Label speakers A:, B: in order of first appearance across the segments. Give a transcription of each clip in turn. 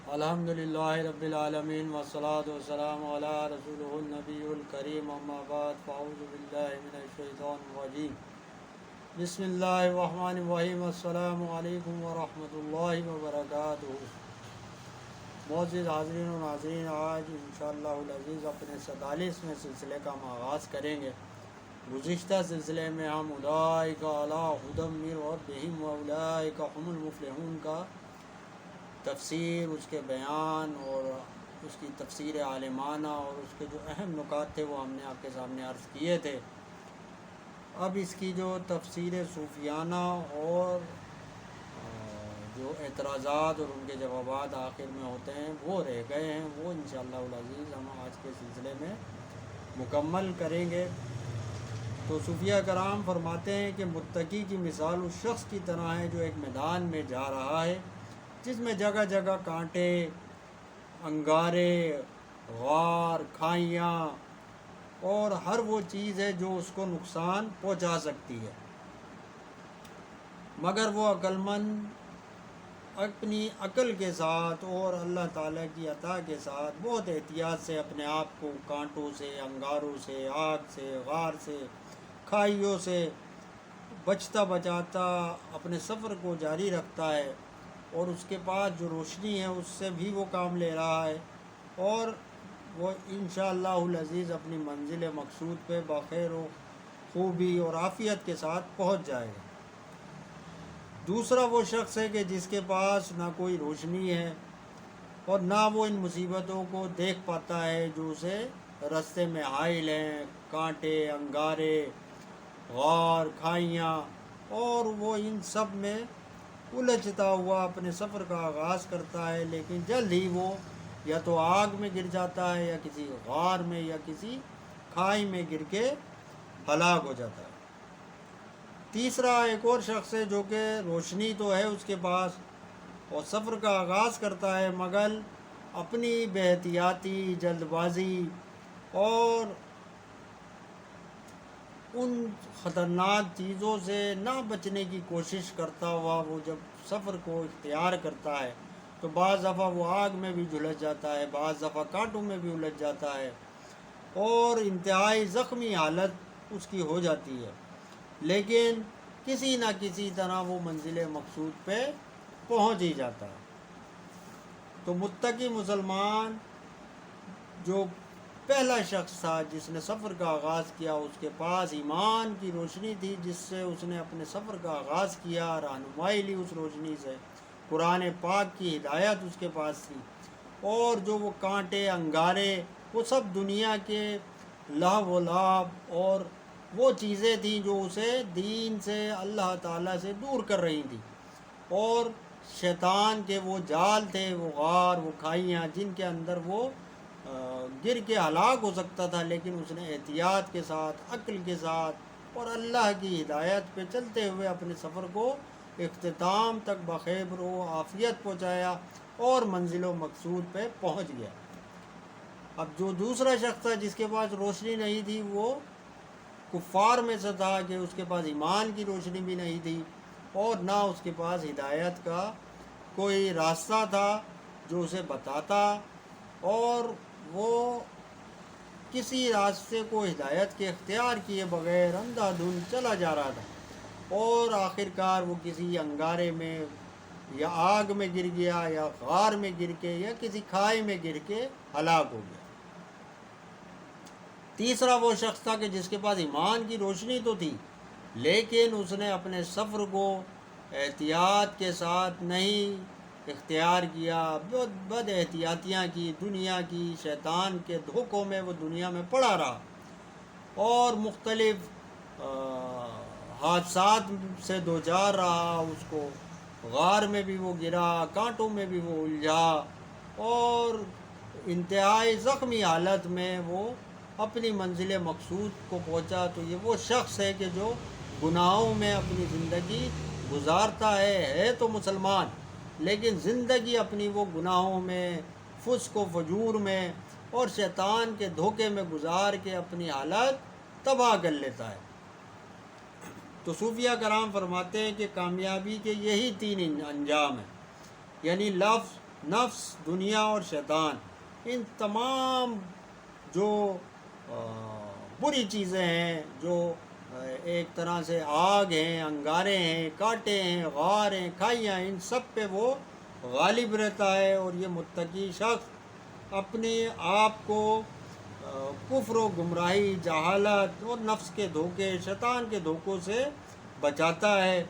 A: الحمدللہ رب العالمین والصلاة والسلام علی رسولہ النبی الکریم اما بعد فاعوذ باللہ من الشیطان الرجیم بسم اللہ الرحمن الرحیم السلام علیکم ورحمۃ اللہ وبرکاتہ۔ معزز حاضرین و ناظرین، آج انشاءاللہ العزیز اپنے 47ویں سلسلے کا ہم آغاز کریں گے۔ گزشتہ سلسلے میں ہم اولئک علی ھدی من ربہم واولئک ھم المفلحون کا تفسیر، اس کے بیان اور اس کی تفسیر عالمانہ اور اس کے جو اہم نکات تھے وہ ہم نے آپ کے سامنے عرض کیے تھے۔ اب اس کی جو تفسیر صوفیانہ اور جو اعتراضات اور ان کے جوابات آخر میں ہوتے ہیں وہ رہ گئے ہیں، وہ انشاءاللہ العزیز ہم آج کے سلسلے میں مکمل کریں گے۔ تو صوفیہ کرام فرماتے ہیں کہ متقی کی مثال اس شخص کی طرح ہے جو ایک میدان میں جا رہا ہے جس میں جگہ جگہ کانٹے، انگارے، غار، کھائیاں اور ہر وہ چیز ہے جو اس کو نقصان پہنچا سکتی ہے، مگر وہ عقل مند اپنی عقل کے ساتھ اور اللہ تعالیٰ کی عطا کے ساتھ بہت احتیاط سے اپنے آپ کو کانٹوں سے، انگاروں سے، آگ سے، غار سے، کھائیوں سے بچتا بچاتا اپنے سفر کو جاری رکھتا ہے، اور اس کے پاس جو روشنی ہے اس سے بھی وہ کام لے رہا ہے، اور وہ انشاءاللہ العزیز اپنی منزل مقصود پہ بخیر و خوبی اور عافیت کے ساتھ پہنچ جائے گا۔ دوسرا وہ شخص ہے کہ جس کے پاس نہ کوئی روشنی ہے اور نہ وہ ان مصیبتوں کو دیکھ پاتا ہے جو اسے رستے میں حائل ہیں، کانٹے، انگارے، غار، کھائیاں، اور وہ ان سب میں الجھتا ہوا اپنے سفر کا آغاز کرتا ہے، لیکن جلد ہی وہ یا تو آگ میں گر جاتا ہے یا کسی غار میں یا کسی کھائی میں گر کے ہلاک ہو جاتا ہے۔ تیسرا ایک اور شخص ہے جو کہ روشنی تو ہے اس کے پاس اور سفر کا آغاز کرتا ہے، مگر اپنی بے احتیاطی، جلد بازی اور ان خطرناک چیزوں سے نہ بچنے کی کوشش کرتا ہوا وہ جب سفر کو اختیار کرتا ہے تو بعض دفعہ وہ آگ میں بھی جھلس جاتا ہے، بعض دفعہ کانٹوں میں بھی الجھ جاتا ہے اور انتہائی زخمی حالت اس کی ہو جاتی ہے، لیکن کسی نہ کسی طرح وہ منزل مقصود پہ پہنچ ہی جاتا ہے۔ تو متقی مسلمان جو پہلا شخص تھا جس نے سفر کا آغاز کیا، اس کے پاس ایمان کی روشنی تھی جس سے اس نے اپنے سفر کا آغاز کیا، رہنمائی لی اس روشنی سے، قرآن پاک کی ہدایت اس کے پاس تھی، اور جو وہ کانٹے، انگارے، وہ سب دنیا کے لہو و لعب اور وہ چیزیں تھیں جو اسے دین سے، اللہ تعالیٰ سے دور کر رہی تھیں، اور شیطان کے وہ جال تھے، وہ غار، وہ کھائیاں جن کے اندر وہ گر کے ہلاک ہو سکتا تھا، لیکن اس نے احتیاط کے ساتھ، عقل کے ساتھ اور اللہ کی ہدایت پہ چلتے ہوئے اپنے سفر کو اختتام تک بخیر و عافیت پہنچایا اور منزل و مقصود پہ پہنچ گیا۔ اب جو دوسرا شخص تھا جس کے پاس روشنی نہیں تھی وہ کفار میں سے تھا کہ اس کے پاس ایمان کی روشنی بھی نہیں تھی اور نہ اس کے پاس ہدایت کا کوئی راستہ تھا جو اسے بتاتا، اور وہ کسی راستے کو ہدایت کے اختیار کیے بغیر اندھا دھند چلا جا رہا تھا، اور آخر کار وہ کسی انگارے میں یا آگ میں گر گیا یا غار میں گر کے یا کسی کھائی میں گر کے ہلاک ہو گیا۔ تیسرا وہ شخص تھا کہ جس کے پاس ایمان کی روشنی تو تھی لیکن اس نے اپنے سفر کو احتیاط کے ساتھ نہیں اختیار کیا، بد احتیاطیاں کی، دنیا کی، شیطان کے دھوکوں میں وہ دنیا میں پڑا رہا اور مختلف حادثات سے دوچار رہا، اس کو غار میں بھی وہ گرا، کانٹوں میں بھی وہ الجھا اور انتہائی زخمی حالت میں وہ اپنی منزل مقصود کو پہنچا۔ تو یہ وہ شخص ہے کہ جو گناہوں میں اپنی زندگی گزارتا ہے تو مسلمان، لیکن زندگی اپنی وہ گناہوں میں، فسق و فجور میں اور شیطان کے دھوکے میں گزار کے اپنی حالت تباہ کر لیتا ہے۔ تو صوفیہ کرام فرماتے ہیں کہ کامیابی کے یہی تین انجام ہیں، یعنی لفظ، نفس، دنیا اور شیطان، ان تمام جو بری چیزیں ہیں، جو ایک طرح سے آگ ہیں، انگارے ہیں، کانٹے ہیں، غار ہیں، کھائیاں، ان سب پہ وہ غالب رہتا ہے۔ اور یہ متقی شخص اپنے آپ کو کفر و گمراہی، جہالت اور نفس کے دھوکے، شیطان کے دھوکوں سے بچاتا ہے،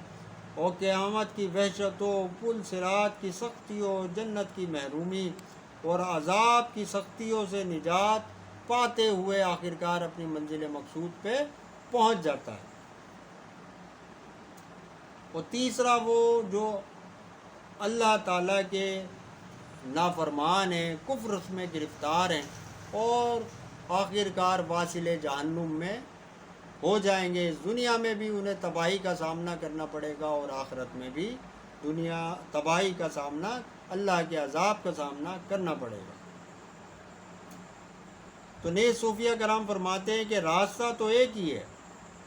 A: اور قیامت کی وحشتوں، پل صراط کی سختیوں، جنت کی محرومی اور عذاب کی سختیوں سے نجات پاتے ہوئے آخرکار اپنی منزل مقصود پہ پہنچ جاتا ہے۔ اور تیسرا وہ جو اللہ تعالیٰ کے نافرمان ہیں، کفر میں گرفتار ہیں، اور آخرکار واصل جہنم میں ہو جائیں گے۔ اس دنیا میں بھی انہیں تباہی کا سامنا کرنا پڑے گا، اور آخرت میں بھی دنیا تباہی کا سامنا، اللہ کے عذاب کا سامنا کرنا پڑے گا۔ تو نیز صوفیہ کرام فرماتے ہیں کہ راستہ تو ایک ہی ہے،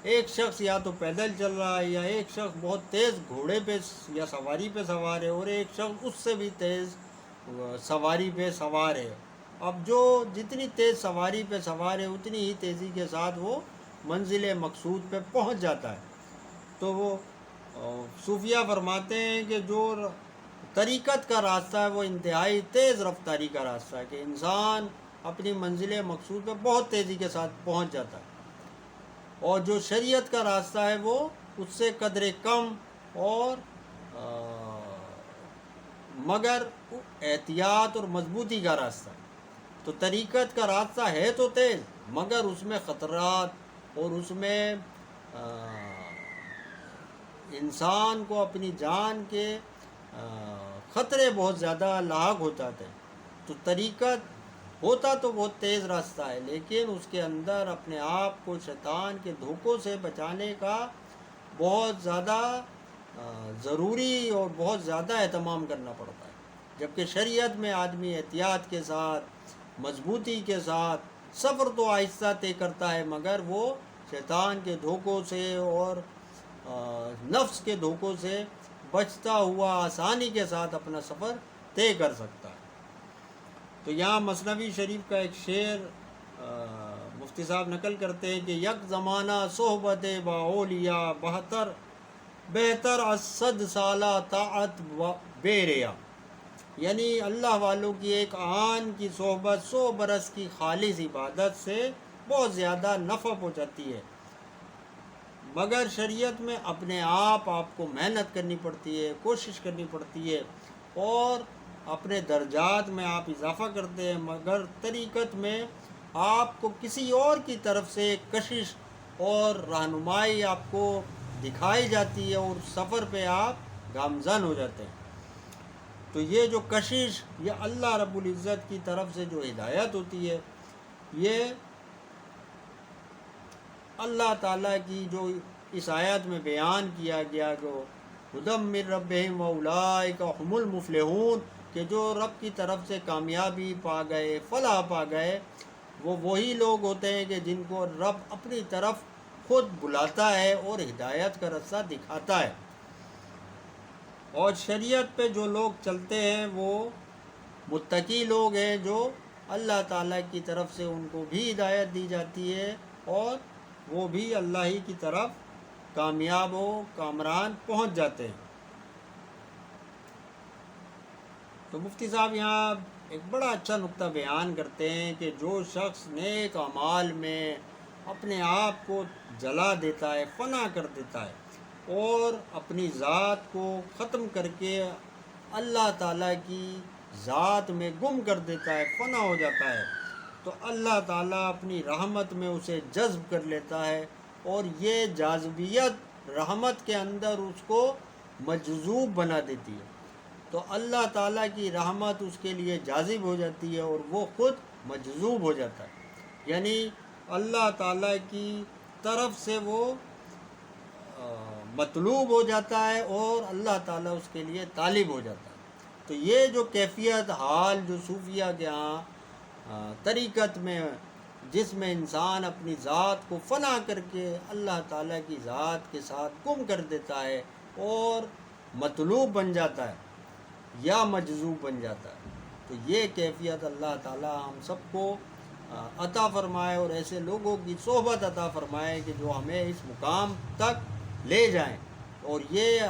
A: ایک شخص یا تو پیدل چل رہا ہے، یا ایک شخص بہت تیز گھوڑے پہ یا سواری پہ سوار ہے، اور ایک شخص اس سے بھی تیز سواری پہ سوار ہے۔ اب جو جتنی تیز سواری پہ سوار ہے اتنی ہی تیزی کے ساتھ وہ منزل مقصود پہ پہنچ جاتا ہے۔ تو وہ صوفیہ فرماتے ہیں کہ جو طریقت کا راستہ ہے وہ انتہائی تیز رفتاری کا راستہ ہے، کہ انسان اپنی منزل مقصود پہ بہت تیزی کے ساتھ پہنچ جاتا ہے، اور جو شریعت کا راستہ ہے وہ اس سے قدر کم اور مگر احتیاط اور مضبوطی کا راستہ ہے۔ تو طریقت کا راستہ ہے تو تیز، مگر اس میں خطرات اور اس میں انسان کو اپنی جان کے خطرے بہت زیادہ لاحق ہو جاتے ہیں۔ تو طریقت ہوتا تو بہت تیز راستہ ہے، لیکن اس کے اندر اپنے آپ کو شیطان کے دھوکوں سے بچانے کا بہت زیادہ ضروری اور بہت زیادہ اہتمام کرنا پڑتا ہے، جبکہ شریعت میں آدمی احتیاط کے ساتھ، مضبوطی کے ساتھ سفر تو آہستہ طے کرتا ہے، مگر وہ شیطان کے دھوکوں سے اور نفس کے دھوکوں سے بچتا ہوا آسانی کے ساتھ اپنا سفر طے کر سکتا ہے۔ تو یہاں مثنوی شریف کا ایک شعر مفتی صاحب نقل کرتے ہیں کہ یک زمانہ صحبت با اولیاء بہتر از 100 سالہ طاعت بے ریا، یعنی اللہ والوں کی ایک آن کی صحبت 100 برس کی خالص عبادت سے بہت زیادہ نفع پہنچاتی ہے، مگر شریعت میں اپنے آپ کو محنت کرنی پڑتی ہے، کوشش کرنی پڑتی ہے، اور اپنے درجات میں آپ اضافہ کرتے ہیں، مگر طریقت میں آپ کو کسی اور کی طرف سے کشش اور رہنمائی آپ کو دکھائی جاتی ہے، اور سفر پہ آپ گامزن ہو جاتے ہیں۔ تو یہ جو کشش، یہ اللہ رب العزت کی طرف سے جو ہدایت ہوتی ہے، یہ اللہ تعالیٰ کی جو اس آیت میں بیان کیا گیا کہ ہدی من ربہم واولئک ھم المفلحون، کہ جو رب کی طرف سے کامیابی پا گئے، فلاح پا گئے، وہ وہی لوگ ہوتے ہیں کہ جن کو رب اپنی طرف خود بلاتا ہے اور ہدایت کا راستہ دکھاتا ہے۔ اور شریعت پہ جو لوگ چلتے ہیں وہ متقی لوگ ہیں، جو اللہ تعالیٰ کی طرف سے ان کو بھی ہدایت دی جاتی ہے، اور وہ بھی اللہ ہی کی طرف کامیاب و کامران پہنچ جاتے ہیں۔ تو مفتی صاحب یہاں ایک بڑا اچھا نقطہ بیان کرتے ہیں کہ جو شخص نیک اعمال میں اپنے آپ کو جلا دیتا ہے، فنا کر دیتا ہے، اور اپنی ذات کو ختم کر کے اللہ تعالیٰ کی ذات میں گم کر دیتا ہے، فنا ہو جاتا ہے، تو اللہ تعالیٰ اپنی رحمت میں اسے جذب کر لیتا ہے، اور یہ جاذبیت رحمت کے اندر اس کو مجذوب بنا دیتی ہے۔ تو اللہ تعالیٰ کی رحمت اس کے لیے جاذب ہو جاتی ہے، اور وہ خود مجذوب ہو جاتا ہے، یعنی اللہ تعالیٰ کی طرف سے وہ مطلوب ہو جاتا ہے، اور اللہ تعالیٰ اس کے لیے طالب ہو جاتا ہے۔ تو یہ جو کیفیت حال جو صوفیہ کے ہاں طریقت میں، جس میں انسان اپنی ذات کو فنا کر کے اللہ تعالیٰ کی ذات کے ساتھ گم کر دیتا ہے اور مطلوب بن جاتا ہے، یا مجذوب بن جاتا ہے۔ تو یہ کیفیت اللہ تعالیٰ ہم سب کو عطا فرمائے، اور ایسے لوگوں کی صحبت عطا فرمائے کہ جو ہمیں اس مقام تک لے جائیں۔ اور یہ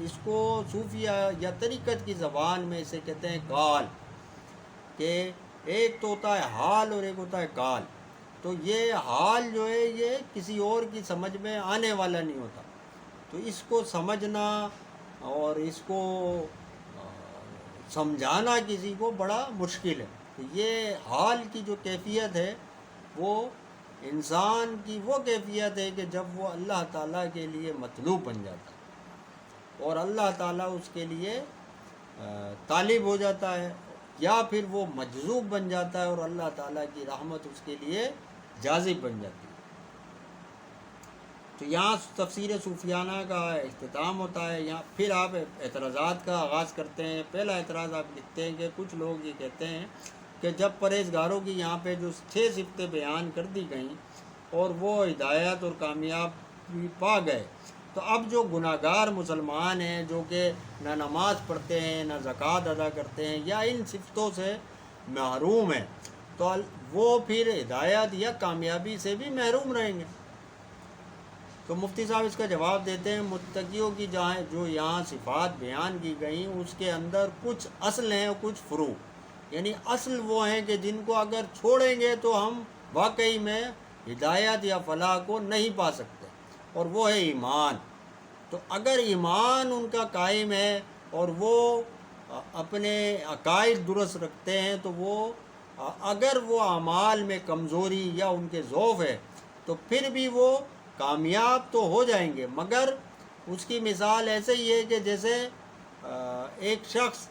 A: اس کو صوفیہ یا طریقت کی زبان میں اسے کہتے ہیں قال، کہ ایک تو ہوتا ہے حال اور ایک ہوتا ہے قال۔ تو یہ حال جو ہے یہ کسی اور کی سمجھ میں آنے والا نہیں ہوتا، تو اس کو سمجھنا اور اس کو سمجھانا کسی کو بڑا مشکل ہے۔ تو یہ حال کی جو کیفیت ہے وہ انسان کی وہ کیفیت ہے کہ جب وہ اللہ تعالیٰ کے لیے مطلوب بن جاتا ہے اور اللہ تعالیٰ اس کے لیے طالب ہو جاتا ہے، یا پھر وہ مجذوب بن جاتا ہے اور اللہ تعالیٰ کی رحمت اس کے لیے جاذب بن جاتی ہے۔ تو یہاں تفسیر صوفیانہ کا اختتام ہوتا ہے۔ یہاں پھر آپ اعتراضات کا آغاز کرتے ہیں۔ پہلا اعتراض آپ لکھتے ہیں کہ کچھ لوگ یہ کہتے ہیں کہ جب پرہیزگاروں کی یہاں پہ جو 6 صفتیں بیان کر دی گئیں اور وہ ہدایت اور کامیابی پا گئے، تو اب جو گناہ گار مسلمان ہیں جو کہ نہ نماز پڑھتے ہیں نہ زکوٰۃ ادا کرتے ہیں یا ان صفتوں سے محروم ہیں، تو وہ پھر ہدایت یا کامیابی سے بھی محروم رہیں گے۔ تو مفتی صاحب اس کا جواب دیتے ہیں، متقیوں کی جہاں جو یہاں صفات بیان کی گئیں اس کے اندر کچھ اصل ہیں اور کچھ فروع، یعنی اصل وہ ہیں کہ جن کو اگر چھوڑیں گے تو ہم واقعی میں ہدایت یا فلاح کو نہیں پا سکتے، اور وہ ہے ایمان۔ تو اگر ایمان ان کا قائم ہے اور وہ اپنے عقائد درست رکھتے ہیں تو وہ اگر وہ اعمال میں کمزوری یا ان کے ضعف ہے تو پھر بھی وہ کامیاب تو ہو جائیں گے، مگر اس کی مثال ایسے ہی ہے کہ جیسے ایک شخص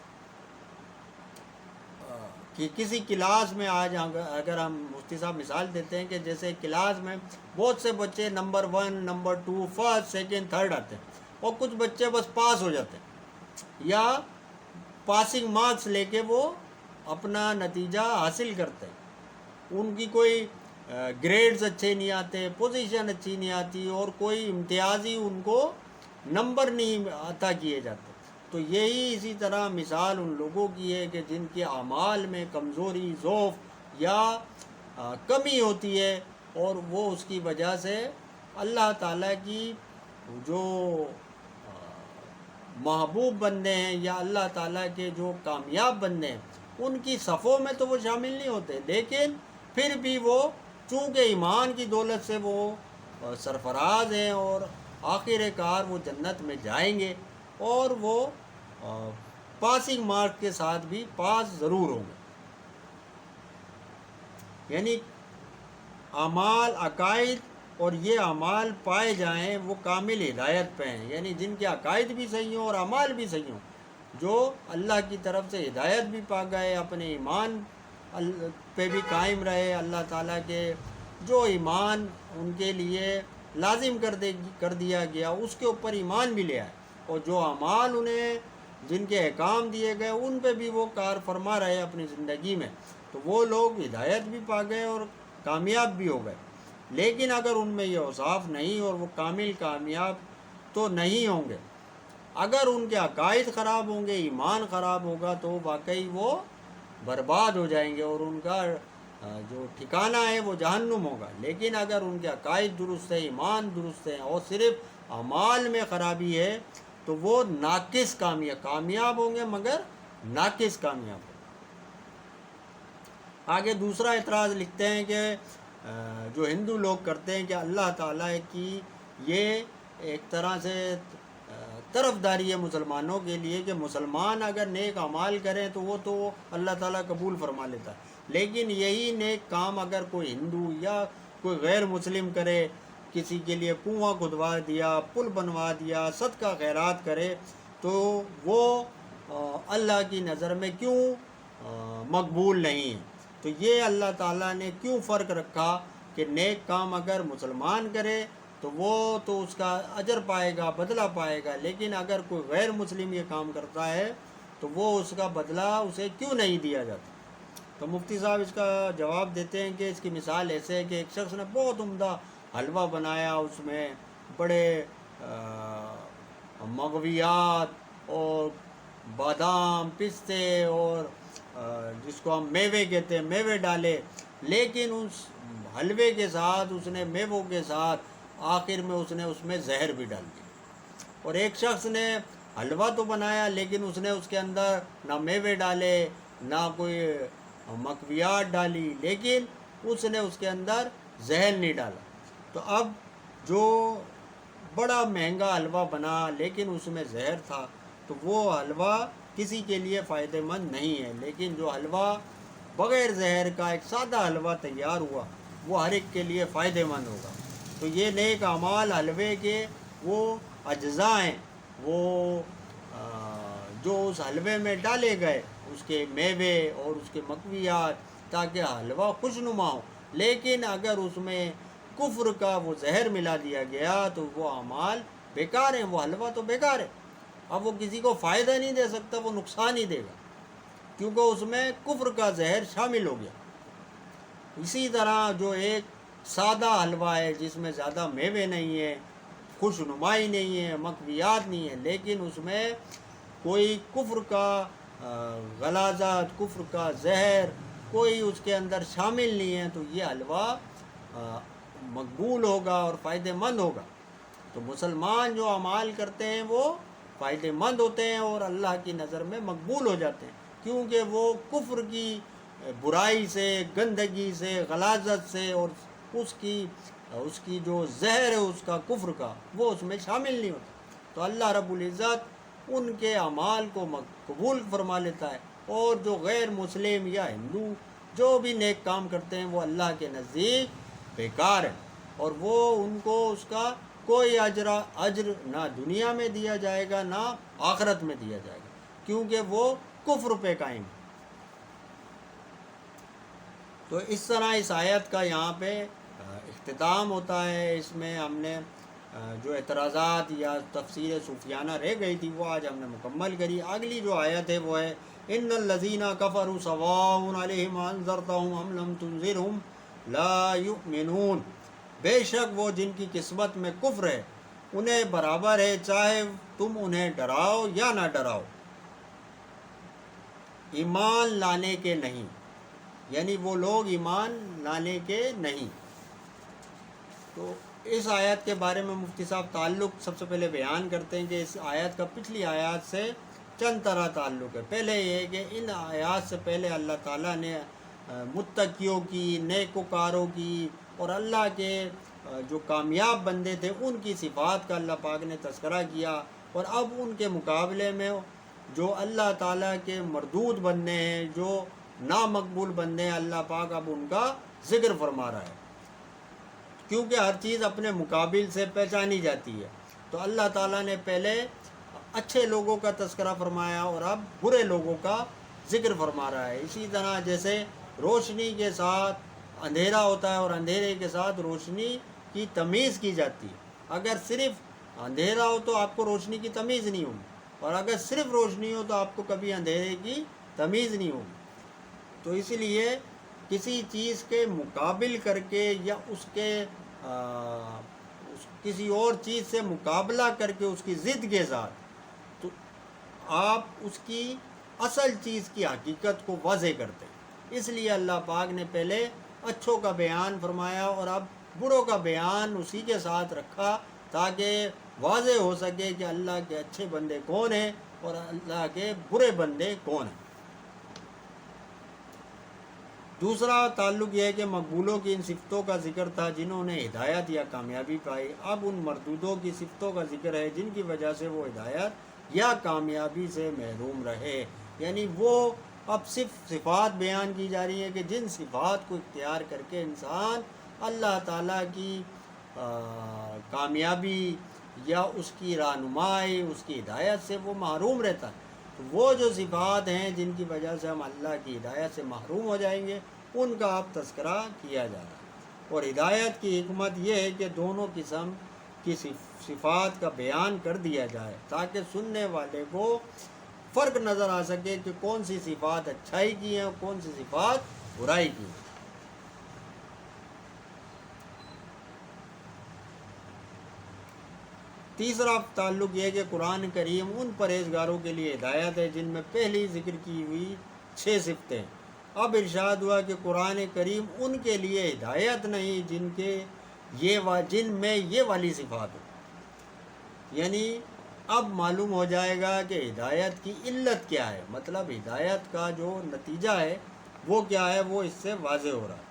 A: کہ کسی کلاس میں آج اگر ہم مفتی صاحب مثال دیتے ہیں کہ جیسے کلاس میں بہت سے بچے number 1 number 2 first second third آتے ہیں، اور کچھ بچے بس پاس ہو جاتے ہیں یا پاسنگ مارکس لے کے وہ اپنا نتیجہ حاصل کرتے ہیں، ان کی کوئی گریڈز اچھے نہیں آتے، پوزیشن اچھی نہیں آتی، اور کوئی امتیازی ان کو نمبر نہیں عطا کیے جاتے۔ تو یہی اسی طرح مثال ان لوگوں کی ہے کہ جن کے اعمال میں کمزوری، ضعف یا کمی ہوتی ہے، اور وہ اس کی وجہ سے اللہ تعالیٰ کی جو محبوب بندے ہیں یا اللہ تعالیٰ کے جو کامیاب بندے ہیں ان کی صفوں میں تو وہ شامل نہیں ہوتے، لیکن پھر بھی وہ چونکہ ایمان کی دولت سے وہ سرفراز ہیں اور آخر کار وہ جنت میں جائیں گے، اور وہ پاسنگ مارک کے ساتھ بھی پاس ضرور ہوں گے۔ یعنی اعمال، عقائد اور یہ اعمال پائے جائیں وہ کامل ہدایت پہ ہیں، یعنی جن کے عقائد بھی صحیح ہوں اور اعمال بھی صحیح ہوں، جو اللہ کی طرف سے ہدایت بھی پا گئے، اپنے ایمان پہ بھی قائم رہے، اللہ تعالیٰ کے جو ایمان ان کے لیے لازم کر دیا گیا اس کے اوپر ایمان بھی لے آئے، اور جو اعمال انہیں جن کے احکام دیے گئے ان پہ بھی وہ کار فرما رہے اپنی زندگی میں، تو وہ لوگ ہدایت بھی پا گئے اور کامیاب بھی ہو گئے۔ لیکن اگر ان میں یہ اوصاف نہیں اور وہ کامل کامیاب تو نہیں ہوں گے۔ اگر ان کے عقائد خراب ہوں گے، ایمان خراب ہوگا، تو واقعی وہ برباد ہو جائیں گے اور ان کا جو ٹھکانہ ہے وہ جہنم ہوگا۔ لیکن اگر ان کے عقائد درست ہے، ایمان درست ہے، اور صرف اعمال میں خرابی ہے، تو وہ ناقص کامیاب ہوں گے، مگر ناقص کامیاب ہوں گے۔ آگے دوسرا اعتراض لکھتے ہیں کہ جو ہندو لوگ کرتے ہیں کہ اللہ تعالیٰ کی یہ ایک طرح سے طرفداری ہے مسلمانوں کے لیے کہ مسلمان اگر نیک اعمال کریں تو وہ تو اللہ تعالیٰ قبول فرما لیتا ہے، لیکن یہی نیک کام اگر کوئی ہندو یا کوئی غیر مسلم کرے، کسی کے لیے کنواں کھدوا دیا، پل بنوا دیا، صدقہ خیرات کرے، تو وہ اللہ کی نظر میں کیوں مقبول نہیں ہے؟ تو یہ اللہ تعالیٰ نے کیوں فرق رکھا کہ نیک کام اگر مسلمان کرے تو وہ تو اس کا اجر پائے گا، بدلہ پائے گا، لیکن اگر کوئی غیر مسلم یہ کام کرتا ہے تو وہ اس کا بدلہ اسے کیوں نہیں دیا جاتا؟ تو مفتی صاحب اس کا جواب دیتے ہیں کہ اس کی مثال ایسے ہے کہ ایک شخص نے بہت عمدہ حلوہ بنایا، اس میں بڑے مغویات اور بادام پستے اور جس کو ہم میوے کہتے ہیں میوے ڈالے، لیکن اس حلوے کے ساتھ اس نے میووں کے ساتھ آخر میں اس میں زہر بھی ڈال دی۔ اور ایک شخص نے حلوہ تو بنایا لیکن اس نے اس کے اندر نہ میوے ڈالے نہ کوئی مکویات ڈالی، لیکن اس نے اس کے اندر زہر نہیں ڈالا۔ تو اب جو بڑا مہنگا حلوہ بنا لیکن اس میں زہر تھا، تو وہ حلوہ کسی کے لیے فائدہ مند نہیں ہے، لیکن جو حلوہ بغیر زہر کا ایک سادہ حلوہ تیار ہوا وہ ہر ایک کے لیے فائدہ مند ہوگا۔ تو یہ نیک اعمال حلوے کے وہ اجزاء ہیں، وہ جو اس حلوے میں ڈالے گئے، اس کے میوے اور اس کے مکویات، تاکہ حلوہ خوشنما ہو۔ لیکن اگر اس میں کفر کا وہ زہر ملا دیا گیا تو وہ اعمال بیکار ہیں، وہ حلوہ تو بیکار ہے۔ اب وہ کسی کو فائدہ نہیں دے سکتا، وہ نقصان ہی دے گا، کیونکہ اس میں کفر کا زہر شامل ہو گیا۔ اسی طرح جو ایک سادہ حلوہ ہے جس میں زیادہ میوے نہیں ہیں، خوش نمائی نہیں ہے، مکویات نہیں ہے، لیکن اس میں کوئی کفر کا غلاظت، کفر کا زہر کوئی اس کے اندر شامل نہیں ہے، تو یہ حلوہ مقبول ہوگا اور فائدہ مند ہوگا۔ تو مسلمان جو اعمال کرتے ہیں وہ فائدہ مند ہوتے ہیں اور اللہ کی نظر میں مقبول ہو جاتے ہیں، کیونکہ وہ کفر کی برائی سے، گندگی سے، غلاظت سے اور اس کی جو زہر ہے اس کا کفر کا، وہ اس میں شامل نہیں ہوتا۔ تو اللہ رب العزت ان کے اعمال کو قبول فرما لیتا ہے، اور جو غیر مسلم یا ہندو جو بھی نیک کام کرتے ہیں وہ اللہ کے نزدیک بیکار ہے، اور وہ ان کو اس کا کوئی اجر نہ دنیا میں دیا جائے گا نہ آخرت میں دیا جائے گا، کیونکہ وہ کفر پہ قائم ہے۔ تو اس طرح اس آیت کا یہاں پہ اختتام ہوتا ہے۔ اس میں ہم نے جو اعتراضات یا تفسیر صوفیانہ رہ گئی تھی وہ آج ہم نے مکمل کری۔ اگلی جو آیت ہے وہ ہے ان الذین کفروا سواء علیہم انذرتہم ام لم تنذرہم لا یؤمنون، بے شک وہ جن کی قسمت میں کفر ہے انہیں برابر ہے چاہے تم انہیں ڈراؤ یا نہ ڈراؤ، ایمان لانے کے نہیں، یعنی وہ لوگ ایمان لانے کے نہیں۔ تو اس آیت کے بارے میں مفتی صاحب تعلق سب سے پہلے بیان کرتے ہیں کہ اس آیت کا پچھلی آیات سے چند طرح تعلق ہے۔ پہلے یہ ہے کہ ان آیات سے پہلے اللہ تعالیٰ نے متقیوں کی، نیکوکاروں کی اور اللہ کے جو کامیاب بندے تھے ان کی صفات کا اللہ پاک نے تذکرہ کیا، اور اب ان کے مقابلے میں جو اللہ تعالیٰ کے مردود بندے ہیں، جو نامقبول بندے ہیں، اللہ پاک اب ان کا ذکر فرما رہا ہے، کیونکہ ہر چیز اپنے مقابل سے پہچانی جاتی ہے۔ تو اللہ تعالیٰ نے پہلے اچھے لوگوں کا تذکرہ فرمایا اور اب برے لوگوں کا ذکر فرما رہا ہے۔ اسی طرح جیسے روشنی کے ساتھ اندھیرا ہوتا ہے اور اندھیرے کے ساتھ روشنی کی تمیز کی جاتی ہے، اگر صرف اندھیرا ہو تو آپ کو روشنی کی تمیز نہیں ہوگی، اور اگر صرف روشنی ہو تو آپ کو کبھی اندھیرے کی تمیز نہیں ہوگی۔ تو اسی لیے کسی چیز کے مقابل کر کے یا کسی اور چیز سے مقابلہ کر کے اس کی ضد کے ساتھ، تو آپ اس کی اصل چیز کی حقیقت کو واضح کرتے ہیں۔ اس لیے اللہ پاک نے پہلے اچھوں کا بیان فرمایا اور اب بروں کا بیان اسی کے ساتھ رکھا، تاکہ واضح ہو سکے کہ اللہ کے اچھے بندے کون ہیں اور اللہ کے برے بندے کون ہیں۔ دوسرا تعلق یہ ہے کہ مقبولوں کی ان صفتوں کا ذکر تھا جنہوں نے ہدایت یا کامیابی پائی، اب ان مردودوں کی صفتوں کا ذکر ہے جن کی وجہ سے وہ ہدایت یا کامیابی سے محروم رہے، یعنی وہ اب صرف صفات بیان کی جا رہی ہے کہ جن صفات کو اختیار کر کے انسان اللہ تعالیٰ کی کامیابی یا اس کی رہنمائی، اس کی ہدایت سے وہ محروم رہتا ہے۔ تو وہ جو صفات ہیں جن کی وجہ سے ہم اللہ کی ہدایت سے محروم ہو جائیں گے ان کا اب تذکرہ کیا جا رہا ہے، اور ہدایت کی حکمت یہ ہے کہ دونوں قسم کی صفات کا بیان کر دیا جائے تاکہ سننے والے کو فرق نظر آ سکے کہ کون سی صفات اچھائی کی ہیں اور کون سی صفات برائی کی ہیں۔ تیسرا تعلق یہ ہے کہ قرآن کریم ان پرہیزگاروں کے لیے ہدایت ہے جن میں پہلی ذکر کی ہوئی 6 صفتیں۔ اب ارشاد ہوا کہ قرآن کریم ان کے لیے ہدایت نہیں جن میں یہ والی صفات ہو، یعنی اب معلوم ہو جائے گا کہ ہدایت کی علت کیا ہے، مطلب ہدایت کا جو نتیجہ ہے وہ کیا ہے، وہ اس سے واضح ہو رہا ہے۔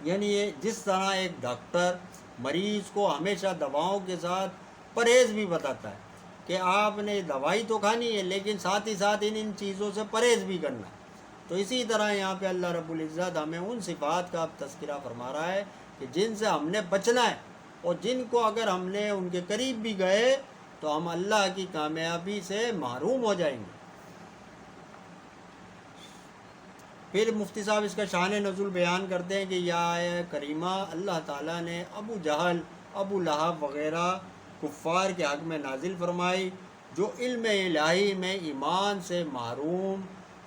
A: یعنی یہ جس طرح ایک ڈاکٹر مریض کو ہمیشہ دواؤں کے ساتھ پرہیز بھی بتاتا ہے کہ آپ نے دوائی تو کھانی ہے لیکن ساتھ ہی ساتھ ان چیزوں سے پرہیز بھی کرنا ہے، تو اسی طرح یہاں پہ اللہ رب العزت ہمیں ان صفات کا تذکرہ فرما رہا ہے کہ جن سے ہم نے بچنا ہے، اور جن کو اگر ہم نے ان کے قریب بھی گئے تو ہم اللہ کی کامیابی سے محروم ہو جائیں گے۔ پھر مفتی صاحب اس کا شان نزول بیان کرتے ہیں کہ یہ آیت کریمہ اللہ تعالیٰ نے ابو جہل، ابو لہب وغیرہ کفار کے حق میں نازل فرمائی جو علم الہی میں ایمان سے محروم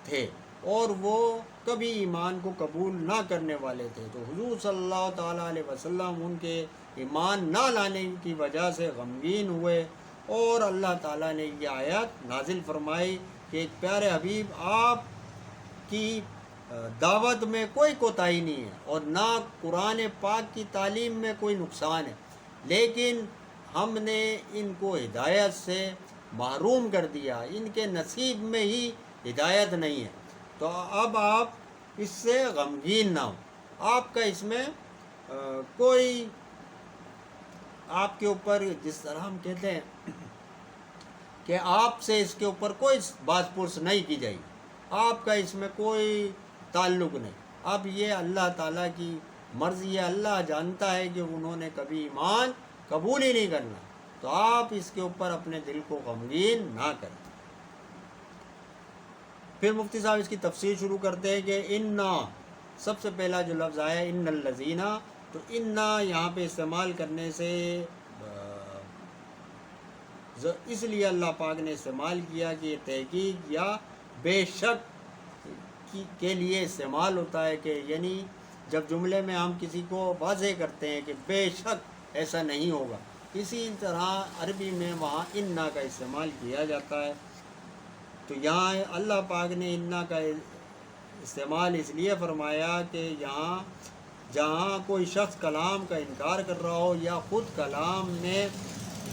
A: تھے اور وہ کبھی ایمان کو قبول نہ کرنے والے تھے، تو حضور صلی اللہ تعالیٰ علیہ وسلم ان کے ایمان نہ لانے کی وجہ سے غمگین ہوئے، اور اللہ تعالیٰ نے یہ آیت نازل فرمائی کہ ایک پیارے حبیب آپ کی دعوت میں کوئی کوتاہی نہیں ہے اور نہ قرآن پاک کی تعلیم میں کوئی نقصان ہے، لیکن ہم نے ان کو ہدایت سے محروم کر دیا، ان کے نصیب میں ہی ہدایت نہیں ہے، تو اب آپ اس سے غمگین نہ ہو، آپ کا اس میں کوئی آپ کے اوپر جس طرح ہم کہتے ہیں کہ آپ سے اس کے اوپر کوئی بات پرس نہیں کی جائے گی، آپ کا اس میں کوئی تعلق نہیں۔ اب یہ اللہ تعالیٰ کی مرضی ہے، اللہ جانتا ہے کہ انہوں نے کبھی ایمان قبول ہی نہیں کرنا، تو آپ اس کے اوپر اپنے دل کو غمگین نہ کریں۔ پھر مفتی صاحب اس کی تفسیر شروع کرتے ہیں کہ انا، سب سے پہلا جو لفظ آیا ہے ان الذین، تو انا یہاں پہ استعمال کرنے سے اس لیے اللہ پاک نے استعمال کیا کہ یہ تحقیق یا بے شک کے لیے استعمال ہوتا ہے، کہ یعنی جب جملے میں ہم کسی کو واضح کرتے ہیں کہ بے شک ایسا نہیں ہوگا، اسی طرح عربی میں وہاں انا کا استعمال کیا جاتا ہے۔ تو یہاں اللہ پاک نے انا کا استعمال اس لیے فرمایا کہ جہاں کوئی شخص کلام کا انکار کر رہا ہو یا خود کلام میں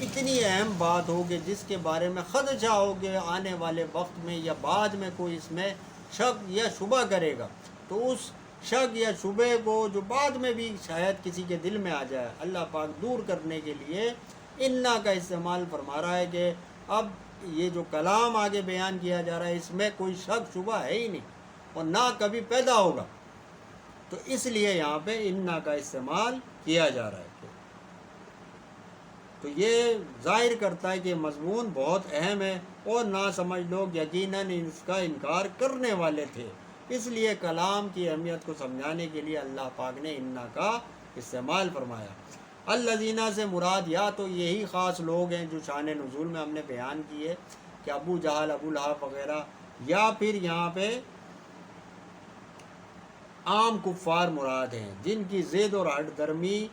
A: اتنی اہم بات ہو کہ جس کے بارے میں خدشہ ہو کہ آنے والے وقت میں یا بعد میں کوئی اس میں شک یا شبہ کرے گا، تو اس شک یا شبہ کو جو بعد میں بھی شاید کسی کے دل میں آ جائے، اللہ پاک دور کرنے کے لیے انا کا استعمال فرما رہا ہے کہ اب یہ جو کلام آگے بیان کیا جا رہا ہے اس میں کوئی شک شبہ ہے ہی نہیں اور نہ کبھی پیدا ہوگا، تو اس لیے یہاں پہ انا کا استعمال کیا جا رہا ہے۔ تو یہ ظاہر کرتا ہے کہ مضمون بہت اہم ہے اور نہ سمجھ لوگ یقیناً اس کا انکار کرنے والے تھے، اس لیے کلام کی اہمیت کو سمجھانے کے لیے اللہ پاک نے انا کا استعمال فرمایا۔ الذین سے مراد یا تو یہی خاص لوگ ہیں جو شان نزول میں ہم نے بیان کیے کہ ابو جہل، ابو لہب وغیرہ، یا پھر یہاں پہ عام کفار مراد ہیں جن کی ضد اور ہٹ درمی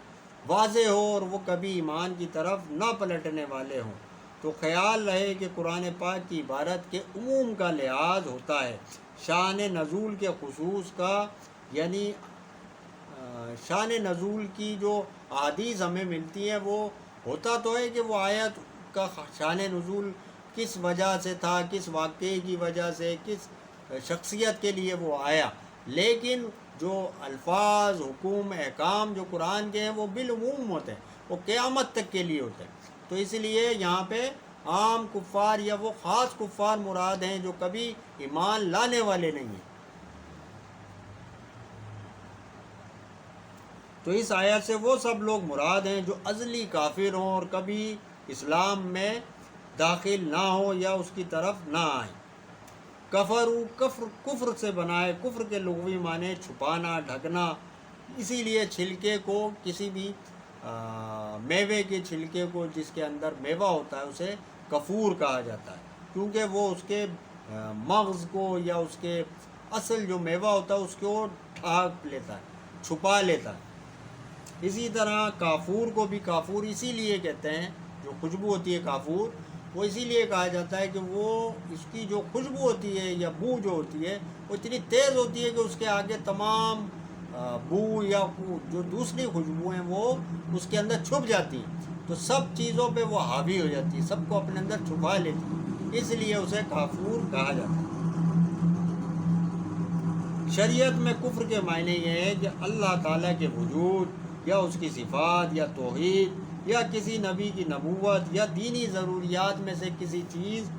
A: واضح ہو اور وہ کبھی ایمان کی طرف نہ پلٹنے والے ہوں، تو خیال رہے کہ قرآن پاک کی عبارت کے عموم کا لحاظ ہوتا ہے، شان نزول کے خصوص کا، یعنی شان نزول کی جو احادیث ہمیں ملتی ہیں وہ ہوتا تو ہے کہ وہ آیت کا شان نزول کس وجہ سے تھا، کس واقعے کی وجہ سے، کس شخصیت کے لیے وہ آیا، لیکن جو الفاظ، حکم، احکام جو قرآن کے ہیں وہ بالعموم ہوتے ہیں، وہ قیامت تک کے لیے ہوتے ہیں، تو اس لیے یہاں پہ عام کفار یا وہ خاص کفار مراد ہیں جو کبھی ایمان لانے والے نہیں ہیں۔ تو اس آیت سے وہ سب لوگ مراد ہیں جو ازلی کافر ہوں اور کبھی اسلام میں داخل نہ ہوں یا اس کی طرف نہ آئیں۔ کفر سے بنائے، کفر کے لغوی معنی چھپانا، ڈھکنا، اسی لیے چھلکے کو، کسی بھی میوے کے چھلکے کو جس کے اندر میوہ ہوتا ہے اسے کفور کہا جاتا ہے، کیونکہ وہ اس کے مغز کو یا اس کے اصل جو میوہ ہوتا ہے اس کو ڈھانپ لیتا ہے، چھپا لیتا ہے۔ اسی طرح کافور کو بھی کافور اسی لیے کہتے ہیں، جو خوشبو ہوتی ہے کافور، وہ اسی لیے کہا جاتا ہے کہ وہ اس کی جو خوشبو ہوتی ہے یا بو جو ہوتی ہے وہ اتنی تیز ہوتی ہے کہ اس کے آگے تمام بو یا جو دوسری خوشبو ہیں وہ اس کے اندر چھپ جاتی ہیں، تو سب چیزوں پہ وہ حاوی ہو جاتی ہے، سب کو اپنے اندر چھپا لیتی ہے، اس لیے اسے کافور کہا جاتا ہے۔ شریعت میں کفر کے معنی یہ ہے کہ اللہ تعالیٰ کے وجود یا اس کی صفات یا توحید یا کسی نبی کی نبوت یا دینی ضروریات میں سے کسی چیز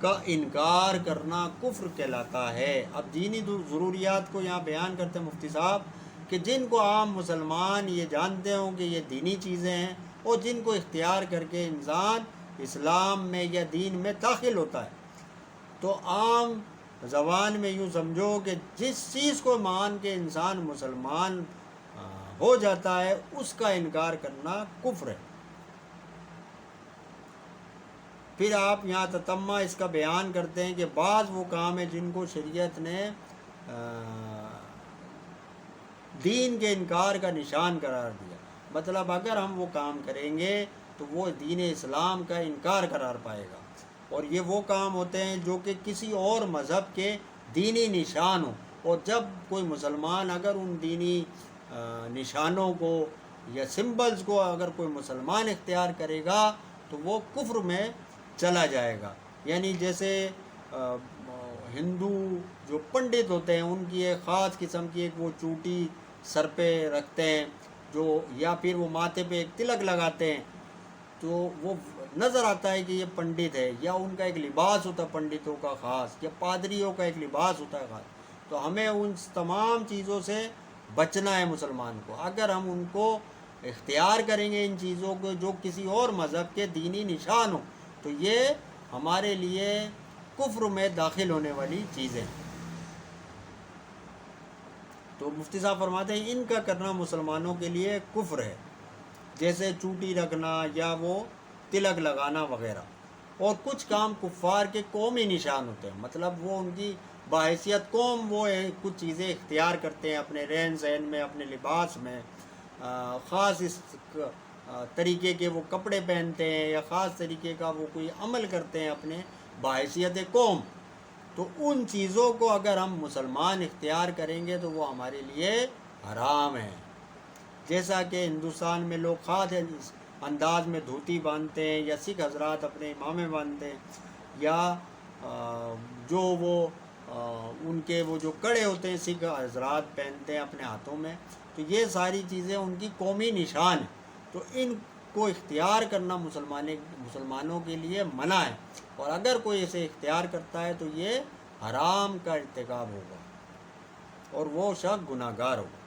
A: کا انکار کرنا کفر کہلاتا ہے۔ اب دینی ضروریات کو یہاں بیان کرتے ہیں مفتی صاحب کہ جن کو عام مسلمان یہ جانتے ہوں کہ یہ دینی چیزیں ہیں، اور جن کو اختیار کر کے انسان اسلام میں یا دین میں داخل ہوتا ہے، تو عام زبان میں یوں سمجھو کہ جس چیز کو مان کے انسان مسلمان ہو جاتا ہے اس کا انکار کرنا کفر ہے۔ پھر آپ یہاں تتمہ اس کا بیان کرتے ہیں کہ بعض وہ کام ہیں جن کو شریعت نے دین کے انکار کا نشان قرار دیا، مطلب اگر ہم وہ کام کریں گے تو وہ دین اسلام کا انکار قرار پائے گا، اور یہ وہ کام ہوتے ہیں جو کہ کسی اور مذہب کے دینی نشان ہوں، اور جب کوئی مسلمان اگر ان دینی نشانوں کو یا سمبلز کو اگر کوئی مسلمان اختیار کرے گا تو وہ کفر میں چلا جائے گا۔ یعنی جیسے ہندو جو پنڈت ہوتے ہیں ان کی ایک خاص قسم کی ایک وہ چوٹی سر پہ رکھتے ہیں، جو یا پھر وہ ماتھے پہ ایک تلک لگاتے ہیں، تو وہ نظر آتا ہے کہ یہ پنڈت ہے، یا ان کا ایک لباس ہوتا ہے پنڈتوں کا خاص، یا پادریوں کا ایک لباس ہوتا ہے خاص۔ تو ہمیں ان تمام چیزوں سے بچنا ہے مسلمان کو۔ اگر ہم ان کو اختیار کریں گے ان چیزوں کو جو کسی اور مذہب کے دینی نشان ہوں، تو یہ ہمارے لیے کفر میں داخل ہونے والی چیزیں ہیں۔ تو مفتی صاحب فرماتے ہیں ان کا کرنا مسلمانوں کے لیے کفر ہے، جیسے چوٹی رکھنا یا وہ تلک لگانا وغیرہ۔ اور کچھ کام کفار کے قومی نشان ہوتے ہیں، مطلب وہ ان کی بحیثیت قوم وہ کچھ چیزیں اختیار کرتے ہیں اپنے رہن سہن میں، اپنے لباس میں، خاص اس طریقے کے وہ کپڑے پہنتے ہیں یا خاص طریقے کا وہ کوئی عمل کرتے ہیں اپنے بحیثیت قوم، تو ان چیزوں کو اگر ہم مسلمان اختیار کریں گے تو وہ ہمارے لیے حرام ہے۔ جیسا کہ ہندوستان میں لوگ خاص انداز میں دھوتی باندھتے ہیں، یا سکھ حضرات اپنے امامے باندھتے ہیں، یا جو وہ ان کے وہ جو کڑے ہوتے ہیں سکھ حضرات پہنتے ہیں اپنے ہاتھوں میں، تو یہ ساری چیزیں ان کی قومی نشان ہیں، تو ان کو اختیار کرنا مسلمانوں کے لیے منع ہے، اور اگر کوئی اسے اختیار کرتا ہے تو یہ حرام کا ارتکاب ہوگا اور وہ شخص گناہ گار ہوگا۔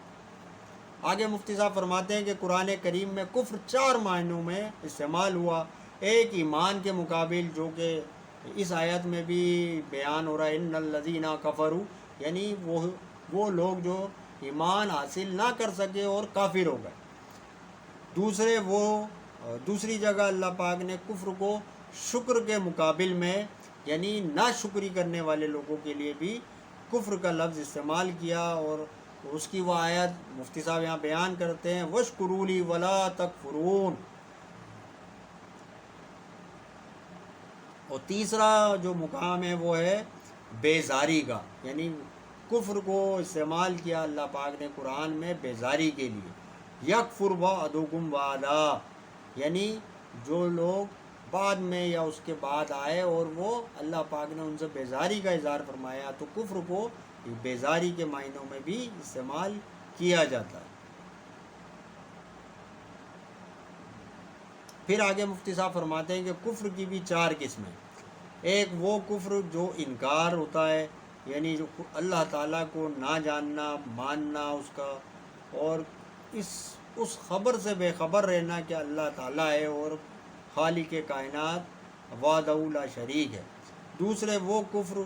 A: آگے مفتی صاحب فرماتے ہیں کہ قرآن کریم میں کفر 4 معنوں میں استعمال ہوا۔ ایک ایمان کے مقابل، جو کہ اس آیت میں بھی بیان ہو رہا ہے، ان الذین کفروا، یعنی وہ لوگ جو ایمان حاصل نہ کر سکے اور کافر ہو گئے۔ دوسری جگہ اللہ پاک نے کفر کو شکر کے مقابل میں، یعنی نا شکری کرنے والے لوگوں کے لیے بھی کفر کا لفظ استعمال کیا، اور اس کی وہ آیت مفتی صاحب یہاں بیان کرتے ہیں، وَاشْكُرُوا لِي وَلَا تَكْفُرُونَ۔ اور تیسرا جو مقام ہے وہ ہے بیزاری کا، یعنی کفر کو استعمال کیا اللہ پاک نے قرآن میں بیزاری کے لیے۔ یکفر بعضکم بعضا، یعنی جو لوگ بعد میں یا اس کے بعد آئے اور وہ اللہ پاک نے ان سے بیزاری کا اظہار فرمایا، تو کفر کو بیزاری کے معنوں میں بھی استعمال کیا جاتا ہے۔ پھر آگے مفتی صاحب فرماتے ہیں کہ کفر کی بھی 4 قسمیں۔ ایک وہ کفر جو انکار ہوتا ہے، یعنی جو اللہ تعالیٰ کو نہ جاننا، ماننا اس کا، اور اس خبر سے بے خبر رہنا کہ اللہ تعالیٰ ہے اور خالق کائنات وحدہ لا شریک ہے۔ دوسرے وہ کفر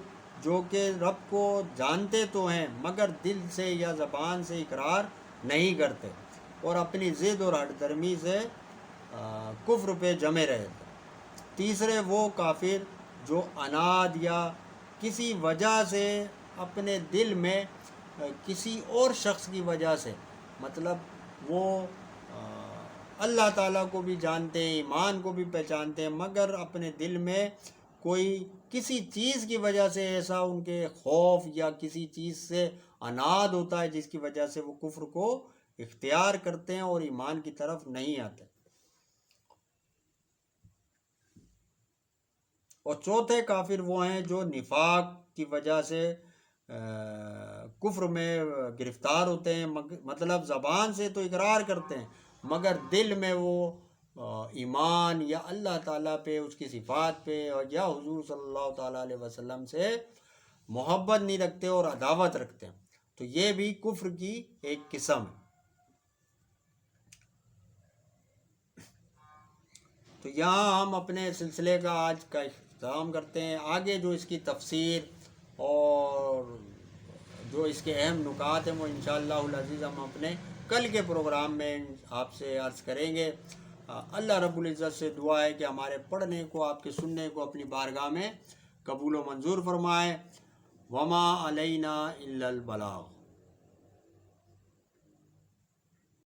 A: جو کہ رب کو جانتے تو ہیں مگر دل سے یا زبان سے اقرار نہیں کرتے، اور اپنی ضد اور ہٹ درمی سے کفر پہ جمے رہتے۔ تیسرے وہ کافر جو عناد یا کسی وجہ سے اپنے دل میں کسی اور شخص کی وجہ سے، مطلب وہ اللہ تعالیٰ کو بھی جانتے ہیں، ایمان کو بھی پہچانتے ہیں، مگر اپنے دل میں کوئی کسی چیز کی وجہ سے ایسا ان کے خوف یا کسی چیز سے عناد ہوتا ہے جس کی وجہ سے وہ کفر کو اختیار کرتے ہیں اور ایمان کی طرف نہیں آتے۔ اور چوتھے کافر وہ ہیں جو نفاق کی وجہ سے کفر میں گرفتار ہوتے ہیں، مطلب زبان سے تو اقرار کرتے ہیں مگر دل میں وہ ایمان یا اللہ تعالیٰ پہ، اس کی صفات پہ یا حضور صلی اللہ تعالیٰ علیہ وسلم سے محبت نہیں رکھتے اور عداوت رکھتے ہیں، تو یہ بھی کفر کی ایک قسم ہے۔ تو یہاں ہم اپنے سلسلے کا آج کا اختتام کرتے ہیں۔ آگے جو اس کی تفسیر اور جو اس کے اہم نکات ہیں وہ انشاءاللہ العزیز ہم اپنے کل کے پروگرام میں آپ سے عرض کریں گے۔ اللہ رب العزت سے دعا ہے کہ ہمارے پڑھنے کو، آپ کے سننے کو اپنی بارگاہ میں قبول و منظور فرمائے۔ وما علینا الا البلاغ۔